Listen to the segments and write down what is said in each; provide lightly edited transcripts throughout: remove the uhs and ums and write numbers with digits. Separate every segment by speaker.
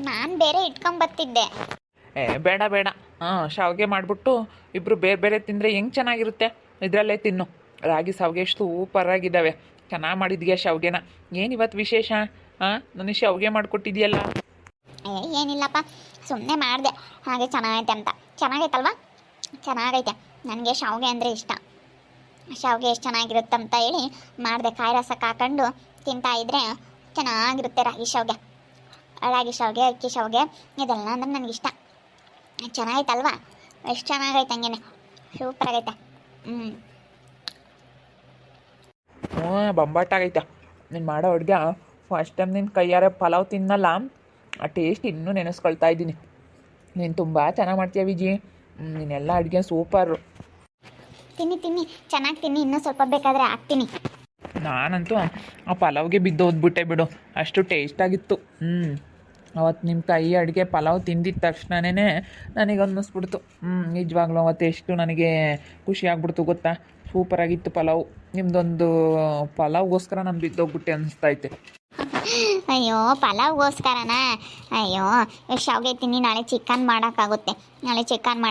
Speaker 1: ನಾನು ಬೇರೆ ಇಟ್ಕೊಂಬತ್ತಿದ್ದೆ.
Speaker 2: ಬೇಡ ಬೇಡ. ಶಾವಿಗೆ ಮಾಡಿಬಿಟ್ಟು ಇಬ್ಬರು ಬೇರೆ ಬೇರೆ ತಿಂದರೆ ಹೆಂಗೆ ಚೆನ್ನಾಗಿರುತ್ತೆ. ಇದರಲ್ಲೇ ತಿನ್ನು. ರಾಗಿ ಶಾವಿಗೆ ಸೂಪರಾಗಿದ್ದಾವೆ. ಚೆನ್ನಾಗಿ ಮಾಡಿದ್ಯಾ ಶಾವಿಗೆನ. ಏನು ಇವತ್ತು ವಿಶೇಷ? ನನಗೆ ಶಾವಿಗೆ ಮಾಡಿಕೊಟ್ಟಿದ್ಯಲ್ಲ.
Speaker 1: ಏನಿಲ್ಲಪ್ಪ, ಸುಮ್ಮನೆ ಮಾಡಿದೆ ಹಾಗೆ ಚೆನ್ನಾಗೈತೆ ಅಂತ. ಚೆನ್ನಾಗೈತಲ್ವಾ? ಚೆನ್ನಾಗೈತೆ. ನನಗೆ ಶಾವಿಗೆ ಅಂದರೆ ಇಷ್ಟ. ಶಾವಿಗೆ ಎಷ್ಟು ಚೆನ್ನಾಗಿರುತ್ತಂತ ಹೇಳಿ ಮಾಡಿದೆ. ಕಾಯಿ ರಸಕ್ಕೆ ಹಾಕೊಂಡು ತಿಂತಾಯಿದ್ರೆ ಚೆನ್ನಾಗಿರುತ್ತೆ ರಾಗಿ ಶಾವಿಗೆ. ಅಕ್ಕಿ ಶಾವಿಗೆ ಇದೆಲ್ಲ ಅಂದ್ರೆ ನನಗಿಷ್ಟ. ಚೆನ್ನಾಗೈತಲ್ವಾ? ಎಷ್ಟು ಚೆನ್ನಾಗೈತೆ, ಹಂಗೇನೆ ಸೂಪರ್ ಆಗೈತೆ.
Speaker 2: ಬೊಂಬಾಟಾಗೈತೆ ನೀನು ಮಾಡೋ ಅಡುಗೆ. ಫಸ್ಟ್ ಟೈಮ್ ನಿನ್ನ ಕೈಯಾರೆ ಪಲಾವ್ ತಿನ್ನಲ್ಲ, ಆ ಟೇಸ್ಟ್ ಇನ್ನೂ ನೆನೆಸ್ಕೊಳ್ತಾ ಇದ್ದೀನಿ. ನೀನು ತುಂಬ ಚೆನ್ನಾಗಿ ಮಾಡ್ತೀಯ ವಿಜಿ. ನೀನೆಲ್ಲ ಅಡುಗೆ ಸೂಪರು.
Speaker 1: ತಿನ್ನಿ ಚೆನ್ನಾಗಿ ತಿನ್ನಿ. ಇನ್ನೂ ಸ್ವಲ್ಪ ಬೇಕಾದರೆ ಹಾಕ್ತೀನಿ.
Speaker 2: ನಾನಂತೂ ಆ ಪಲಾವ್ಗೆ ಬಿದ್ದೋದ್ಬಿಟ್ಟೆ ಬಿಡು, ಅಷ್ಟು ಟೇಸ್ಟಾಗಿತ್ತು. ಅವತ್ತು ನಿಮ್ಮ ಕೈ ಅಡುಗೆ ಪಲಾವ್ ತಿಂದಿದ್ದ ತಕ್ಷಣವೇ ನನಗೆ ಅನ್ನಿಸ್ಬಿಡ್ತು. ನಿಜವಾಗ್ಲೂ ಅವತ್ತು ಎಷ್ಟು ನನಗೆ ಖುಷಿ ಆಗ್ಬಿಡ್ತು ಗೊತ್ತಾ. ಸೂಪರಾಗಿತ್ತು ಪಲಾವು. ನಿಮ್ಮದೊಂದು ಪಲಾವ್ಗೋಸ್ಕರ ನಾನು ಬಿದ್ದೋಗ್ಬಿಟ್ಟೆ ಅನ್ನಿಸ್ತೈತೆ.
Speaker 1: ಅಯ್ಯೋ ಪಲಾವ್ಗೋಸ್ಕರನಾ? ಅಯ್ಯೋ ಶಾವಿಗೆ ತಿನ್ನಿ. ನಾಳೆ ಚಿಕನ್ ಮಾಡೋಕ್ಕಾಗುತ್ತೆ. ನಾಳೆ ಚಿಕನ್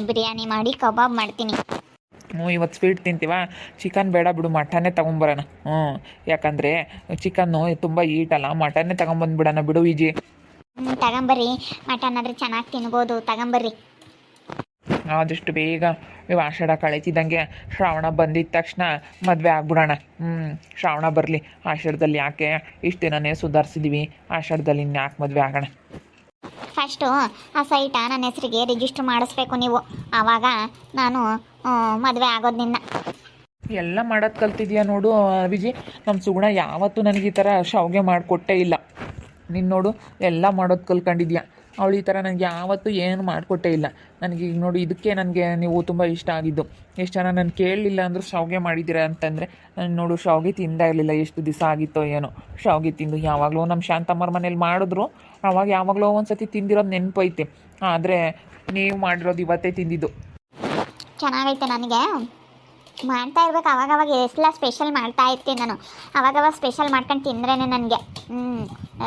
Speaker 1: ಬಿರಿಯಾನಿ ಮಾಡಿ ಕಬಾಬ್ ಮಾಡ್ತೀನಿ.
Speaker 2: ಇವತ್ತು ಸ್ವೀಟ್ ತಿಂತೀವ, ಚಿಕನ್ ಬೇಡ ಬಿಡು, ಮಟನ್ನೇ ತೊಗೊಂಬರೋಣ. ಯಾಕಂದರೆ ಚಿಕನ್ನು ತುಂಬ ಈಟಲ್ಲ, ಮಟನ್ನೇ ತೊಗೊಂಬಂದ್ಬಿಡೋಣ ಬಿಡು ವಿಜಿ.
Speaker 1: ತಗೊಂಬರ್ರಿ, ಮಟನ್ ಆದರೆ ಚೆನ್ನಾಗಿ ತಿನ್ಬೋದು. ತಗೊಂಬರ್ರಿ
Speaker 2: ಆದಷ್ಟು ಬೇಗ. ಇವು ಆಷಾಢ ಕಳೀತಿದ್ದಂಗೆ ಶ್ರಾವಣ ಬಂದಿದ್ದ ತಕ್ಷಣ ಮದುವೆ ಆಗ್ಬಿಡೋಣ. ಶ್ರಾವಣ ಬರಲಿ. ಆಷಾಢದಲ್ಲಿ ಯಾಕೆ ಇಷ್ಟು ದಿನನೇ ಸುಧಾರಿಸಿದ್ದೀವಿ, ಆಷಾಢದಲ್ಲಿ ಇನ್ಯಾಕೆ ಮದುವೆ ಆಗೋಣ.
Speaker 1: ಫಸ್ಟು ಆ ಸೈಟ ನನ್ನ ಹೆಸರಿಗೆ ರಿಜಿಸ್ಟ್ರ್ ಮಾಡಿಸ್ಬೇಕು ನೀವು. ಆವಾಗ ನಾನು ಮದುವೆ ಆಗೋದು.
Speaker 2: ಎಲ್ಲ ಮಾಡೋದು ಕಲ್ತಿದ್ಯಾ ನೋಡು ವಿಜಿ. ನಮ್ಮ ಸುಗುಣ ಯಾವತ್ತೂ ನನಗೆ ಈ ಥರ ಶಾವಿಗೆ ಮಾಡಿಕೊಟ್ಟೇ ಇಲ್ಲ. ನೀನು ನೋಡು ಎಲ್ಲ ಮಾಡೋದು ಕಲ್ಕೊಂಡಿದ್ಯಾ. ಅವಳು ಈ ಥರ ನನಗೆ ಯಾವತ್ತೂ ಏನು ಮಾಡಿಕೊಟ್ಟೇ ಇಲ್ಲ. ನನಗೆ ಈಗ ನೋಡು, ಇದಕ್ಕೆ ನನಗೆ ನೀವು ತುಂಬ ಇಷ್ಟ ಆಗಿದ್ದು. ಎಷ್ಟು ಜನ ನಾನು ಕೇಳಲಿಲ್ಲ ಅಂದರೂ ಶಾವಿಗೆ ಮಾಡಿದ್ದೀರಾ ಅಂತಂದರೆ, ನಾನು ನೋಡು ಶಾವಿಗೆ ತಿಂದೇ ಇರಲಿಲ್ಲ. ಎಷ್ಟು ದಿವಸ ಆಗಿತ್ತೋ ಏನೋ ಶಾವಿಗೆ ತಿಂದು. ಯಾವಾಗಲೂ ನಮ್ಮ ಶಾಂತಮ್ಮರ ಮನೇಲಿ ಮಾಡಿದ್ರು, ಆವಾಗ ಯಾವಾಗಲೂ ಒಂದು ಸತಿ ತಿಂದಿರೋದು ನೆನಪೈತೆ. ಆದರೆ ನೀವು ಮಾಡಿರೋದು ಇವತ್ತೇ ತಿಂದಿದ್ದು.
Speaker 1: ಚೆನ್ನಾಗೈತೆ. ನನಗೆ ಮಾಡ್ತಾ ಇರ್ಬೇಕು ಅವಾಗವಾಗ. ಎಲ್ಲ ಸ್ಪೆಷಲ್ ಮಾಡ್ತಾ ಇರ್ತೀನಿ ನಾನು. ಅವಾಗವಾಗ ಸ್ಪೆಷಲ್ ಮಾಡ್ಕೊಂಡು ತಿಂದ್ರೇ ನನಗೆ.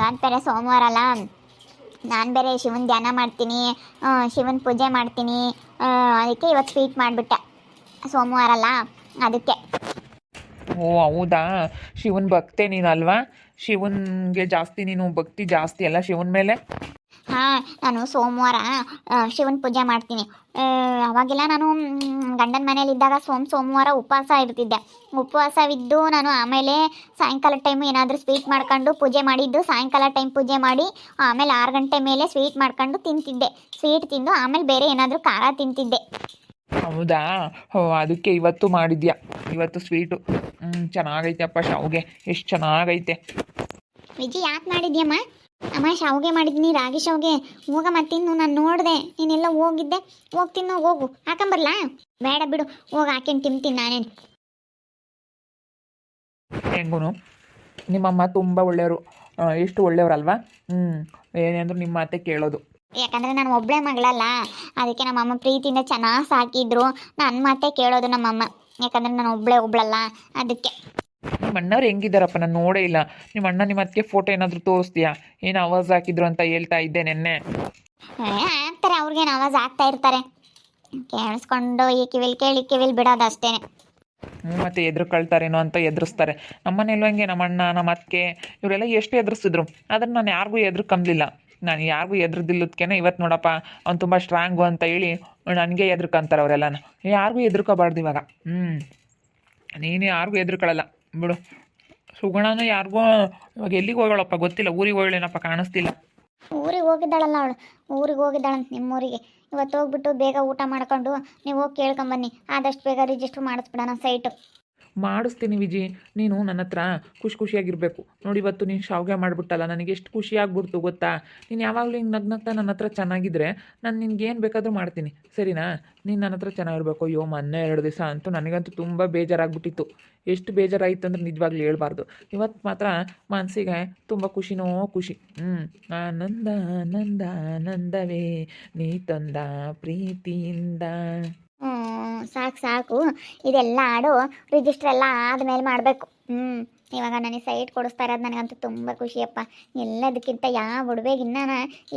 Speaker 1: ಅದು ಬೇರೆ ಸೋಮವಾರ ಅಲ್ಲ, ನಾನು ಬೇರೆ ಶಿವನ ಧ್ಯಾನ ಮಾಡ್ತೀನಿ, ಶಿವನ ಪೂಜೆ ಮಾಡ್ತೀನಿ. ಅದಕ್ಕೆ ಇವತ್ತು ಸ್ವೀಟ್ ಮಾಡಿಬಿಟ್ಟೆ. ಸೋಮವಾರ ಅಲ್ಲ ಅದಕ್ಕೆ.
Speaker 2: ಓ ಹೌದಾ, ಶಿವನ ಭಕ್ತೆ ನೀನಲ್ವಾ? ಶಿವನಿಗೆ ಜಾಸ್ತಿ ನೀನು ಭಕ್ತಿ ಜಾಸ್ತಿ ಅಲ್ಲ ಶಿವನ ಮೇಲೆ.
Speaker 1: ನಾನು ಸೋಮವಾರ ಶಿವನ ಪೂಜೆ ಮಾಡ್ತೀನಿ. ಅವಾಗೆಲ್ಲ ನಾನು ಗಂಡನ ಮನೇಲಿದ್ದಾಗ ಸೋಮವಾರ ಉಪವಾಸ ಇರ್ತಿದ್ದೆ. ಉಪವಾಸವಿದ್ದು ನಾನು ಆಮೇಲೆ ಸಾಯಂಕಾಲ ಟೈಮು ಏನಾದರೂ ಸ್ವೀಟ್ ಮಾಡ್ಕೊಂಡು ಪೂಜೆ ಮಾಡಿದ್ದು. ಸಾಯಂಕಾಲ ಟೈಮ್ ಪೂಜೆ ಮಾಡಿ ಆಮೇಲೆ 6 ಗಂಟೆ ಮೇಲೆ ಸ್ವೀಟ್ ಮಾಡ್ಕೊಂಡು ತಿಂತಿದ್ದೆ. ಸ್ವೀಟ್ ತಿಂದು ಆಮೇಲೆ ಬೇರೆ ಏನಾದರೂ ಖಾರ ತಿಂತಿದ್ದೆ.
Speaker 2: ಹೌದಾ, ಅದಕ್ಕೆ ಇವತ್ತು ಮಾಡಿದ್ಯಾ. ಇವತ್ತು ಸ್ವೀಟು ಚೆನ್ನಾಗೈತೆ ಅಪ್ಪ. ಶಾವಿಗೆ ಎಷ್ಟು ಚೆನ್ನಾಗೈತೆ.
Speaker 1: ವಿಜಿ ಯಾಕೆ ಮಾಡಿದ್ಯಮ್ಮ? ಅಮ್ಮ ಶಾವಿಗೆ ಮಾಡಿದ್ದೀನಿ, ರಾಗಿ ಶಾವಿಗೆ. ಹೋಗ ಮತ್ತಿನ್ನು ನಾನು ನೋಡಿದೆ ನೀನೆಲ್ಲ ಹೋಗಿದ್ದೆ. ಹೋಗ್ತೀನಿ, ಹೋಗು ಹಾಕೊಂಬರ್ಲಾ? ಬೇಡ ಬಿಡು, ಹೋಗಿ ಹಾಕೊಂಡು ತಿಂತೀನಿ ನಾನೇನು.
Speaker 2: ಹೆಂಗೂ ನಿಮ್ಮಮ್ಮ ತುಂಬ ಒಳ್ಳೆಯವರು. ಎಷ್ಟು ಒಳ್ಳೆಯವರಲ್ವಾ? ಏನೆಂದ್ರು ನಿಮ್ಮ ಮಾತೆ ಕೇಳೋದು.
Speaker 1: ಯಾಕಂದರೆ ನಾನು ಒಬ್ಬಳೇ ಮಗಳಲ್ಲ, ಅದಕ್ಕೆ ನಮ್ಮಮ್ಮ ಪ್ರೀತಿಯಿಂದ ಚೆನ್ನಾಗಿ ಸಾಕಿದ್ರು. ನನ್ನ ಮಾತೆ ಕೇಳೋದು ನಮ್ಮಮ್ಮ. ಯಾಕಂದರೆ ನಾನು ಒಬ್ಬಳಲ್ಲ, ಅದಕ್ಕೆ.
Speaker 2: ನಿಮ್ಮ ಅಣ್ಣವ್ರು ಹೆಂಗಿದ್ದಾರಪ್ಪ? ನಾನು ನೋಡೇ ಇಲ್ಲ. ನಿಮ್ಮ ಅಣ್ಣ ನಿಮ್ಮ ಅದಕ್ಕೆ ಫೋಟೋ ಏನಾದರೂ ತೋರಿಸ್ತೀಯಾ? ಏನು ಆವಾಜ್ ಹಾಕಿದ್ರು ಅಂತ ಹೇಳ್ತಾ ಇದ್ದೆ ನೆನ್ನೆ.
Speaker 1: ಆಗ್ತಾರೆ, ಅವ್ರಿಗೇನು ಆವಾಜ್ ಆಗ್ತಾ ಇರ್ತಾರೆ. ಕೇಳಿಸ್ಕೊಂಡು ಈ ಕಿವಿಲ್ ಬಿಡೋದು ಅಷ್ಟೇ.
Speaker 2: ಮತ್ತೆ ಎದುರುಕೊಳ್ತಾರೇನೋ ಅಂತ ಎದುರಿಸ್ತಾರೆ. ನಮ್ಮನೇಲೂ ಹಂಗೆ ನಮ್ಮ ಅಣ್ಣ ನಮ್ಮ ಅತ್ತಿಗೆ ಇವರೆಲ್ಲ ಎಷ್ಟು ಎದುರಿಸಿದ್ರು. ಆದರೆ ನಾನು ಯಾರಿಗೂ ಎದುರ್ಕೊಂಬಲಿಲ್ಲ. ನಾನು ಯಾರಿಗೂ ಎದುರ್ದಿಲ್ಲದಕ್ಕೇನೆ ಇವತ್ತು ನೋಡಪ್ಪ ಅವ್ನು ತುಂಬ ಸ್ಟ್ರಾಂಗು ಅಂತ ಹೇಳಿ ನನಗೆ ಎದುರ್ಕೊಂತಾರೆ ಅವರೆಲ್ಲನ. ಯಾರಿಗೂ ಎದುರ್ಕೋಬಾರ್ದು ಇವಾಗ. ನೀನು ಯಾರಿಗೂ ಎದುರ್ಕೊಳ್ಳಲ್ಲ ಬಿಡು. ಸುಗುಣನೂ ಯಾರಿಗೂ ಇವಾಗ ಎಲ್ಲಿಗೆ ಹೋಗೋಳಪ್ಪ ಗೊತ್ತಿಲ್ಲ. ಊರಿಗೆ ಹೋಗೋಳೇನಪ್ಪ ಕಾಣಿಸ್ತಿಲ್ಲ.
Speaker 1: ಊರಿಗೆ ಹೋಗಿದ್ದಾಳಲ್ಲ ಅವಳು. ಊರಿಗೆ ಹೋಗಿದ್ದಾಳಂತ ನಿಮ್ಮೂರಿಗೆ. ಇವತ್ತು ಹೋಗ್ಬಿಟ್ಟು ಬೇಗ ಊಟ ಮಾಡ್ಕೊಂಡು ನೀವು ಹೋಗಿ ಕೇಳ್ಕೊಂಬನ್ನಿ. ಆದಷ್ಟು ಬೇಗ ರಿಜಿಸ್ಟ್ರ್ ಮಾಡಿಸ್ಬಿಡೋಣ ಸೈಟು.
Speaker 2: ಮಾಡಿಸ್ತೀನಿ ವಿಜಿ. ನೀನು ನನ್ನ ಹತ್ರ ಖುಷಿಯಾಗಿರಬೇಕು ನೋಡಿ. ಇವತ್ತು ನೀನು ಶಾವಿಗೆ ಮಾಡಿಬಿಟ್ಟಲ್ಲ, ನನಗೆ ಎಷ್ಟು ಖುಷಿ ಆಗ್ಬಿಡ್ತು ಗೊತ್ತಾ. ನೀನು ಯಾವಾಗಲೂ ಹಿಂಗೆ ನಗ್ನಗ್ತಾ ನನ್ನ ಹತ್ರ ಚೆನ್ನಾಗಿದ್ದರೆ ನಾನು ನಿನ್ಗೇನು ಬೇಕಾದರೂ ಮಾಡ್ತೀನಿ, ಸರಿನಾ? ನೀನು ನನ್ನ ಹತ್ರ ಚೆನ್ನಾಗಿರ್ಬೇಕು. ಅಯ್ಯೋ ಮೊನ್ನೆ 2 ದಿವಸ ಅಂತೂ ನನಗಂತೂ ತುಂಬ ಬೇಜಾರಾಗ್ಬಿಟ್ಟಿತ್ತು. ಎಷ್ಟು ಬೇಜಾರಾಯಿತು ಅಂದರೆ ನಿಜವಾಗ್ಲೂ ಹೇಳ್ಬಾರ್ದು. ಇವತ್ತು ಮಾತ್ರ ಮನಸ್ಸಿಗೆ ತುಂಬ ಖುಷಿನೋ ಖುಷಿ. ಆನಂದ ಆನಂದ ಆನಂದವೇ ನೀ ತಂದ ಪ್ರೀತಿಯಿಂದ.
Speaker 1: ಸಾಕು ಇದೆಲ್ಲ ಹಾಡು ರಿಜಿಸ್ಟ್ರ್ ಎಲ್ಲ ಆದಮೇಲೆ ಮಾಡಬೇಕು. ಇವಾಗ ನನಗೆ ಸೈಟ್ ಕೊಡಿಸ್ತಾ ಇರೋದು ನನಗಂತೂ ತುಂಬ ಖುಷಿಯಪ್ಪ. ಎಲ್ಲದಕ್ಕಿಂತ ಯಾವ ಒಡವೆಗಿನ್ನ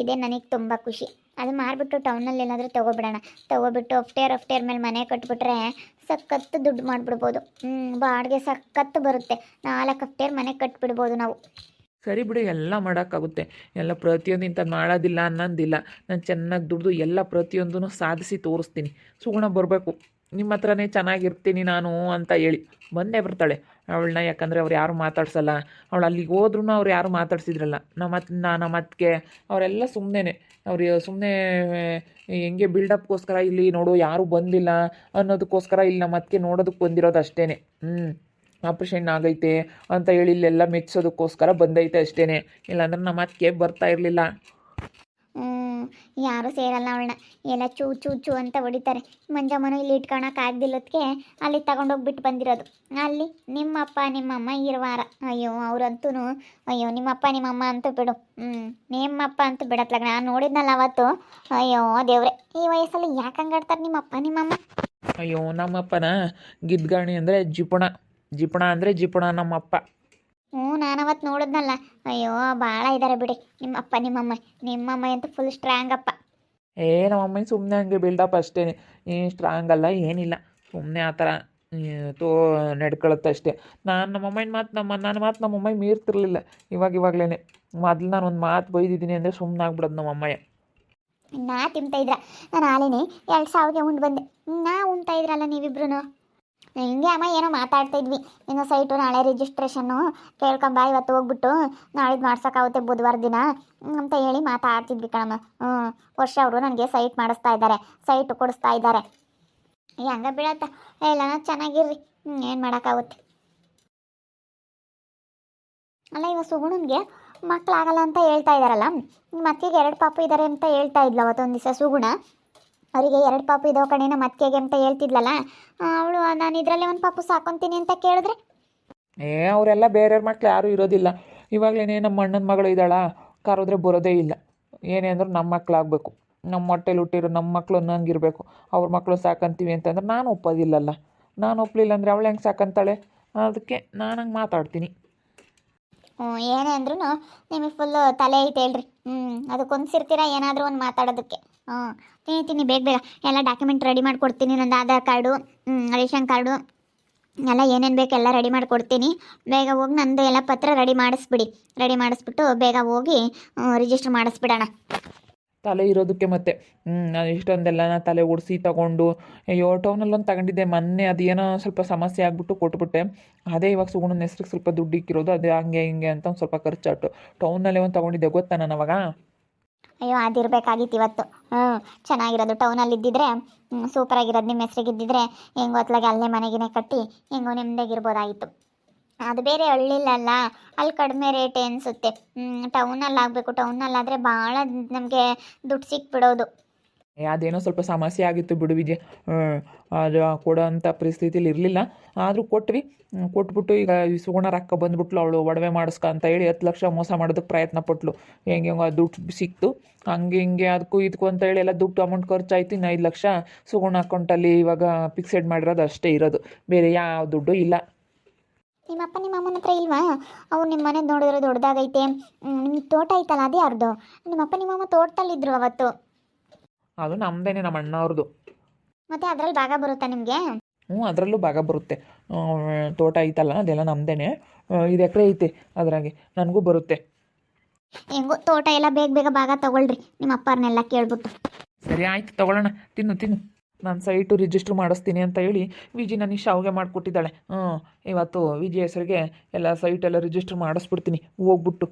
Speaker 1: ಇದೇ ನನಗೆ ತುಂಬ ಖುಷಿ. ಅದು ಮಾರಿಬಿಟ್ಟು ಟೌನಲ್ಲಿ ಏನಾದರೂ ತೊಗೊಬಿಟ್ಟು ಅಫ್ಟೇರ್ ಮೇಲೆ ಮನೆ ಕಟ್ಬಿಟ್ರೆ ಸಖತ್ತು ದುಡ್ಡು ಮಾಡಿಬಿಡ್ಬೋದು. ಬಾಡಿಗೆ ಸಖತ್ತು ಬರುತ್ತೆ. 4 ಅಫ್ಟೇರ್ ಮನೆ ಕಟ್ಬಿಡ್ಬೋದು ನಾವು.
Speaker 2: ಸರಿ ಬಿಡು, ಎಲ್ಲ ಮಾಡೋಕ್ಕಾಗುತ್ತೆ. ಎಲ್ಲ ಪ್ರತಿಯೊಂದು ಇಂಥದ್ದು ಮಾಡೋದಿಲ್ಲ ಅನ್ನೋದಿಲ್ಲ. ನಾನು ಚೆನ್ನಾಗಿ ದುಡ್ದು ಎಲ್ಲ ಪ್ರತಿಯೊಂದೂ ಸಾಧಿಸಿ ತೋರಿಸ್ತೀನಿ. ಸುಗುಣ ಬರಬೇಕು, ನಿಮ್ಮ ಹತ್ರನೇ ಚೆನ್ನಾಗಿರ್ತೀನಿ ನಾನು ಅಂತ ಹೇಳಿ ಬಂದೇ ಬರ್ತಾಳೆ ಅವಳನ್ನ. ಯಾಕಂದರೆ ಅವ್ರು ಯಾರು ಮಾತಾಡ್ಸಲ್ಲ. ಅವಳು ಅಲ್ಲಿಗೆ ಹೋದ್ರೂ ಅವ್ರು ಯಾರು ಮಾತಾಡ್ಸಿದ್ರಲ್ಲ. ನಮ್ಮ ಅತ್ತಿಗೆ ಅವರೆಲ್ಲ ಅವ್ರು ಸುಮ್ಮನೆ ಹೆಂಗೆ ಬಿಲ್ಡಪ್ಗೋಸ್ಕರ ಇಲ್ಲಿ ನೋಡು ಯಾರೂ ಬಂದಿಲ್ಲ ಅನ್ನೋದಕ್ಕೋಸ್ಕರ ಇಲ್ಲಿ ನಮ್ಮ ಅತ್ತಿಗೆ ನೋಡೋದಕ್ಕೆ ಬಂದಿರೋದು ಅಷ್ಟೇ. ಆಪ್ರೇಷನ್ ಆಗೈತೆ ಅಂತ ಹೇಳಿ ಇಲ್ಲೆಲ್ಲ ಮೆಚ್ಚೋದಕ್ಕೋಸ್ಕರ ಬಂದೈತೆ ಅಷ್ಟೇ. ಇಲ್ಲಾಂದ್ರೆ ನಮ್ಮ ಅತ್ತಿಗೆ ಬರ್ತಾ ಇರಲಿಲ್ಲ.
Speaker 1: ಯಾರೂ ಸೇರಲ್ಲ ಅವಳನ್ನ. ಎಲ್ಲ ಚೂ ಚೂ ಚೂ ಅಂತ ಹೊಡಿತಾರೆ. ಮಂಜಮ್ಮನ ಇಲ್ಲಿ ಇಟ್ಕೊಳಕ್ಕಾಗ್ದಿಲ್ಲದಕ್ಕೆ ಅಲ್ಲಿ ತಗೊಂಡೋಗ್ಬಿಟ್ಟು ಬಂದಿರೋದು. ಅಲ್ಲಿ ನಿಮ್ಮಪ್ಪ ನಿಮ್ಮಮ್ಮ ಇರುವಾರ. ಅಯ್ಯೋ ಅವರಂತೂ ಅಯ್ಯೋ ನಿಮ್ಮಪ್ಪ ನಿಮ್ಮಮ್ಮ ಅಂತೂ ಬಿಡು. ನಿಮ್ಮಪ್ಪ ಅಂತೂ ಬಿಡತ್ಲಾಗ ನಾನು ನೋಡಿದ್ನಲ್ಲ ಅವತ್ತು. ಅಯ್ಯೋ ದೇವ್ರೆ, ಈ ವಯಸ್ಸಲ್ಲಿ ಯಾಕೆ ಹಂಗಾಡ್ತಾರೆ ನಿಮ್ಮಪ್ಪ ನಿಮ್ಮಮ್ಮ?
Speaker 2: ಅಯ್ಯೋ ನಮ್ಮಪ್ಪನ ಗಿದ್ಗಾಣಿ ಅಂದರೆ ಜಿಪುಣ ಅಂದರೆ ಜಿಪುಣ ನಮ್ಮಪ್ಪ.
Speaker 1: ನಾನು ಅವತ್ತು ನೋಡಿದ್ನಲ್ಲ. ಅಯ್ಯೋ ಭಾಳ ಇದ್ದಾರೆ ಬಿಡಿ ನಿಮ್ಮಪ್ಪ ನಿಮ್ಮಮ್ಮ ಅಂತೂ ಫುಲ್ ಸ್ಟ್ರಾಂಗ್ ಅಪ್ಪ.
Speaker 2: ನಮ್ಮಮ್ಮ ಸುಮ್ಮನೆ ಹಂಗೆ ಬಿಲ್ಡಪ್ ಅಷ್ಟೇ, ಏನು ಸ್ಟ್ರಾಂಗ್ ಅಲ್ಲ ಏನಿಲ್ಲ. ಸುಮ್ಮನೆ ಆ ಥರ ನಡ್ಕೊಳುತ್ತೆ ಅಷ್ಟೇ. ನನ್ನ ಮಾತು ನಮ್ಮಮ್ಮ ಮೀರ್ತಿರ್ಲಿಲ್ಲ. ಇವಾಗಲೇ ಮೊದಲು ನಾನು ಒಂದು ಮಾತು ಬೈದಿದ್ದೀನಿ ಅಂದರೆ ಸುಮ್ಮನೆ ಆಗ್ಬಿಡೋದು ನಮ್ಮಮ್ಮಯ್ಯ.
Speaker 1: ನಾ ತಿಂತಾ ಇದ್ರ ನಾನು ಆಲೇನೆ 2,000ಗೆ ಉಂಡು ಬಂದೆ. ಉಣ್ತಾ ಇದ್ರಲ್ಲ ನೀವಿಬ್ರು. ಹಿಂಗೆ ಅಮ್ಮ ಏನೋ ಮಾತಾಡ್ತಾ ಇದ್ವಿ. ಇನ್ನು ಸೈಟು ನಾಳೆ ರಿಜಿಸ್ಟ್ರೇಷನ್ನು ಕೇಳ್ಕೊಂಬ, ಇವತ್ತು ಹೋಗ್ಬಿಟ್ಟು ನಾಳಿದ್ದು ಮಾಡ್ಸೋಕ್ಕಾಗುತ್ತೆ ಬುಧವಾರ ದಿನ ಅಂತ ಹೇಳಿ ಮಾತಾಡ್ತಿದ್ವಿ ಕಣಮ್ಮ. ವರ್ಷ ಅವರು ನನಗೆ ಸೈಟ್ ಮಾಡಿಸ್ತಾ ಇದ್ದಾರೆ, ಸೈಟು ಕೊಡಿಸ್ತಾ ಇದ್ದಾರೆ. ಹಂಗೆ ಬೀಳತ್ತ ಎಲ್ಲ ಚೆನ್ನಾಗಿರ್ರಿ. ಏನು ಮಾಡೋಕ್ಕಾಗುತ್ತೆ. ಅಲ್ಲ ಇವಾಗ ಸುಗುಣನ್ಗೆ ಮಕ್ಕಳಾಗಲ್ಲ ಅಂತ ಹೇಳ್ತಾ ಇದ್ದಾರಲ್ಲ. ಮತ್ತಿಗೆ 2 ಪಾಪು ಇದ್ದಾರೆ ಅಂತ ಹೇಳ್ತಾ ಇದ್ಲ ಅವತ್ತೊಂದು ದಿವಸ ಸುಗುಣ. ಅವರಿಗೆ 2 ಪಾಪು ಇದ್ದೋ ಕಡೆ ನಮ್ಮ ಅತ್ತಿಗೆಗೆ ಅಂತ ಹೇಳ್ತಿದ್ಲಲ್ಲ ಅವಳು. ನಾನು ಇದರಲ್ಲೇ ಒಂದು ಪಾಪು ಸಾಕೊಂತೀನಿ ಅಂತ ಕೇಳಿದ್ರೆ
Speaker 2: ಅವರೆಲ್ಲ ಬೇರೆಯವ್ರ ಮಕ್ಳು ಯಾರೂ ಇರೋದಿಲ್ಲ. ಇವಾಗಲೇ ನಮ್ಮ ಅಣ್ಣನ ಮಗಳು ಇದ್ದಾಳ, ಕರೆದ್ರೆ ಬರೋದೇ ಇಲ್ಲ. ಏನೇ ಅಂದ್ರೂ ನಮ್ಮ ಮಕ್ಕಳಾಗಬೇಕು, ನಮ್ಮ ಹೊಟ್ಟೆಲಿ ಹುಟ್ಟಿರೋ ನಮ್ಮ ಮಕ್ಕಳು ಅನ್ನಂಗಿರಬೇಕು. ಅವ್ರ ಮಕ್ಕಳು ಸಾಕಂತೀವಿ ಅಂತಂದ್ರೆ ನಾನು ಒಪ್ಪೋದಿಲ್ಲಲ್ಲ. ನಾನು ಒಪ್ಪಲಿಲ್ಲ ಅಂದರೆ ಅವಳು ಹೆಂಗೆ ಸಾಕಂತಾಳೆ? ಅದಕ್ಕೆ ನಾನು ಹಂಗೆ ಮಾತಾಡ್ತೀನಿ.
Speaker 1: ಏನೇ ಅಂದ್ರೂ ನಿಮಗೆ ಫುಲ್ಲು ತಲೆ ಐತೆ ಹೇಳ್ರಿ. ಅದಕ್ಕೊಂದ್ಸಿರ್ತೀರ ಏನಾದರೂ ಒಂದು ಮಾತಾಡೋದಕ್ಕೆ. ತಿನ್ನಿ ಬೇಗ ಎಲ್ಲ ಡಾಕ್ಯುಮೆಂಟ್ ರೆಡಿ ಮಾಡಿಕೊಡ್ತೀನಿ. ನಂದು ಆಧಾರ್ ಕಾರ್ಡು, ರೇಷನ್ ಕಾರ್ಡು ಎಲ್ಲ ಏನೇನು ಬೇಕು ಎಲ್ಲ ರೆಡಿ ಮಾಡಿಕೊಡ್ತೀನಿ. ಬೇಗ ಹೋಗಿ ನಂದು ಎಲ್ಲ ಪತ್ರ ರೆಡಿ ಮಾಡಿಸ್ಬಿಟ್ಟು ಬೇಗ ಹೋಗಿ ರಿಜಿಸ್ಟರ್ ಮಾಡಿಸ್ಬಿಡೋಣ.
Speaker 2: ತಲೆ ಇರೋದಕ್ಕೆ ಮತ್ತೆ ನಾನು ಇಷ್ಟೊಂದೆಲ್ಲ ತಲೆ ಓಡಿಸಿ ತಗೊಂಡು ಟೌನಲ್ಲೊಂದು ತಗೊಂಡಿದ್ದೆ ಮೊನ್ನೆ. ಅದೇನೋ ಸ್ವಲ್ಪ ಸಮಸ್ಯೆ ಆಗಿಬಿಟ್ಟು ಕೊಟ್ಬಿಟ್ಟೆ. ಅದೇ ಇವಾಗ ಸುಗುಣನ ಹೆಸ್ರಿಗೆ ಸ್ವಲ್ಪ ದುಡ್ಡು ಇಕ್ಕಿರೋದು. ಅದೇ ಹಂಗೆ ಹಿಂಗೆ ಅಂತ ಒಂದು ಸ್ವಲ್ಪ ಖರ್ಚಾಟು. ಟೌನಲ್ಲೇ ಒಂದು ತೊಗೊಂಡಿದ್ದೆ ಗೊತ್ತಾ ನಾನು ಅವಾಗ.
Speaker 1: ಅಯ್ಯೋ ಅದಿರಬೇಕಾಗಿತ್ತು ಇವತ್ತು. ಚೆನ್ನಾಗಿರೋದು ಟೌನಲ್ಲಿ ಇದ್ದಿದ್ರೆ ಸೂಪರಾಗಿರೋದು. ನಿಮ್ಮ ಹೆಸ್ರಿಗೆ ಇದ್ದಿದ್ರೆ ಹೆಂಗೋ ಹೊತ್ಲಾಗೆ ಅಲ್ಲೇ ಮನೆಗಿನೇ ಕಟ್ಟಿ ಹೆಂಗೋ ನೆಮ್ಮದಿಯಾಗಿರ್ಬೋದಾಗಿತ್ತು. ಅದು ಬೇರೆ ಹಳ್ಳಿಲಲ್ಲ, ಅಲ್ಲಿ ಕಡಿಮೆ ರೇಟ್ ಅನಿಸುತ್ತೆ. ಟೌನಲ್ಲಿ ಆಗಬೇಕು. ಟೌನಲ್ಲಾದರೆ ಭಾಳ ನಮಗೆ ದುಡ್ಡು ಸಿಕ್ಬಿಡೋದು.
Speaker 2: ಅದೇನೋ ಸ್ವಲ್ಪ ಸಮಸ್ಯೆ ಆಗಿತ್ತು ಬಿಡು ವಿಜಯ್. ಅದು ಕೊಡೋ ಅಂಥ ಪರಿಸ್ಥಿತಿಲಿ ಇರಲಿಲ್ಲ. ಆದರೂ ಕೊಟ್ಬಿಟ್ಟು ಈಗ ಸುಗುಣ ರೊಕ್ಕ ಬಂದುಬಿಟ್ಲು. ಅವಳು ಒಡವೆ ಮಾಡಿಸ್ಕ ಅಂತ ಹೇಳಿ 10 ಲಕ್ಷ ಮೋಸ ಮಾಡೋದಕ್ಕೆ ಪ್ರಯತ್ನ ಪಟ್ಲು. ಹೆಂಗೆ ದುಡ್ಡು ಸಿಕ್ತು ಹಂಗೆ ಹಿಂಗೆ ಅದಕ್ಕೂ ಇದಕ್ಕೂ ಅಂತ ಹೇಳಿ ಎಲ್ಲ ದುಡ್ಡು ಅಮೌಂಟ್ ಖರ್ಚಾಯ್ತು. ಇನ್ನು 5 ಲಕ್ಷ ಸುಗುಣ ಅಕೌಂಟಲ್ಲಿ ಇವಾಗ ಫಿಕ್ಸೆಡ್ ಮಾಡಿರೋದು ಅಷ್ಟೇ ಇರೋದು, ಬೇರೆ ಯಾವ ದುಡ್ಡು ಇಲ್ಲ.
Speaker 1: ನಿಮ್ಮಪ್ಪ ನಿಮ್ಮ ಅಮ್ಮನ ಹತ್ರ ಇಲ್ವಾ? ಅವ್ರು ನಿಮ್ಮ ಮನೆ ನೋಡಿದ್ರೆ ದೊಡ್ಡದಾಗೈತೆ. ನಿಮ್ಮ ತೋಟ ಐತಲ್ಲ ಅದೇ ಅರ್ದು. ನಿಮ್ಮಪ್ಪ ನಿಮ್ಮಮ್ಮ ತೋಟದಲ್ಲಿದ್ದರು ಅವತ್ತು.
Speaker 2: ಅದು ನಮ್ಮದೇನೆ, ನಮ್ಮ ಅಣ್ಣ ಅವ್ರದ್ದು.
Speaker 1: ಮತ್ತೆ ಅದರಲ್ಲಿ ಭಾಗ ಬರುತ್ತಾ ನಿಮಗೆ?
Speaker 2: ಅದರಲ್ಲೂ ಭಾಗ ಬರುತ್ತೆ. ತೋಟ ಐತಲ್ಲ ಅದೆಲ್ಲ ನಮ್ಮದೇನೆ. 5 ಎಕರೆ ಐತೆ, ಅದ್ರಾಗೆ ನನಗೂ ಬರುತ್ತೆ.
Speaker 1: ಹೆಂಗೋ ತೋಟ ಎಲ್ಲ ಬೇಗ ಭಾಗ ತಗೊಳ್ರಿ ನಿಮ್ಮ ಅಪ್ಪರನ್ನೆಲ್ಲ ಕೇಳ್ಬಿಟ್ಟು.
Speaker 2: ಸರಿ ಆಯ್ತು ತಗೊಳ್ಳೋಣ. ತಿನ್ನು. ನಾನು ಸೈಟು ರಿಜಿಸ್ಟ್ರ್ ಮಾಡಿಸ್ತೀನಿ ಅಂತ ಹೇಳಿ ವಿಜಿ ನನಗೆ ಶಾವಿಗೆ ಮಾಡಿಕೊಟ್ಟಿದ್ದಾಳೆ. ಇವತ್ತು ವಿಜಿ ಹೆಸರಿಗೆ ಎಲ್ಲ ಸೈಟೆಲ್ಲ ರಿಜಿಸ್ಟ್ರ್ ಮಾಡಿಸ್ಬಿಡ್ತೀನಿ ಹೋಗ್ಬಿಟ್ಟು.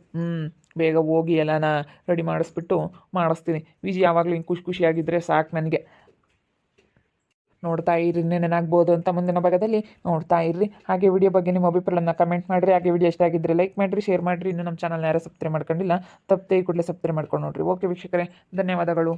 Speaker 2: ಬೇಗ ಹೋಗಿ ಎಲ್ಲನ ರೆಡಿ ಮಾಡಿಸ್ತೀನಿ. ವಿಜಿ ಯಾವಾಗಲೂ ಹಿಂಗೆ ಖುಷಿಯಾಗಿದ್ದರೆ ಸಾಕು ನನಗೆ. ನೋಡ್ತಾ ಇರ್ರಿ, ನೆನಾಗ್ಬೋದು ಅಂತ ಮುಂದಿನ ಭಾಗದಲ್ಲಿ ನೋಡ್ತಾ ಇರ್ರಿ. ಹಾಗೆ ವಿಡಿಯೋ ಬಗ್ಗೆ ನಿಮ್ಮ ಅಭಿಪ್ರಾಯನ ಕಮೆಂಟ್ ಮಾಡಿರಿ. ಹಾಗೆ ವಿಡಿಯೋ ಇಷ್ಟ ಆಗಿದ್ದರೆ ಲೈಕ್ ಮಾಡಿರಿ, ಶೇರ್ ಮಾಡಿರಿ. ಇನ್ನು ನಮ್ಮ ಚಾನಲ್ನ ಯಾರು ಸಬ್ಸ್ಕ್ರೈಬ್ ಮಾಡ್ಕೊಂಡಿಲ್ಲ ತಪ್ಪದೆ ಕೂಡಲೇ ಸಬ್ಸ್ಕ್ರೈಬ್ ಮಾಡ್ಕೊಂಡು ನೋಡಿರಿ. ಓಕೆ ವೀಕ್ಷಕರೇ, ಧನ್ಯವಾದಗಳು.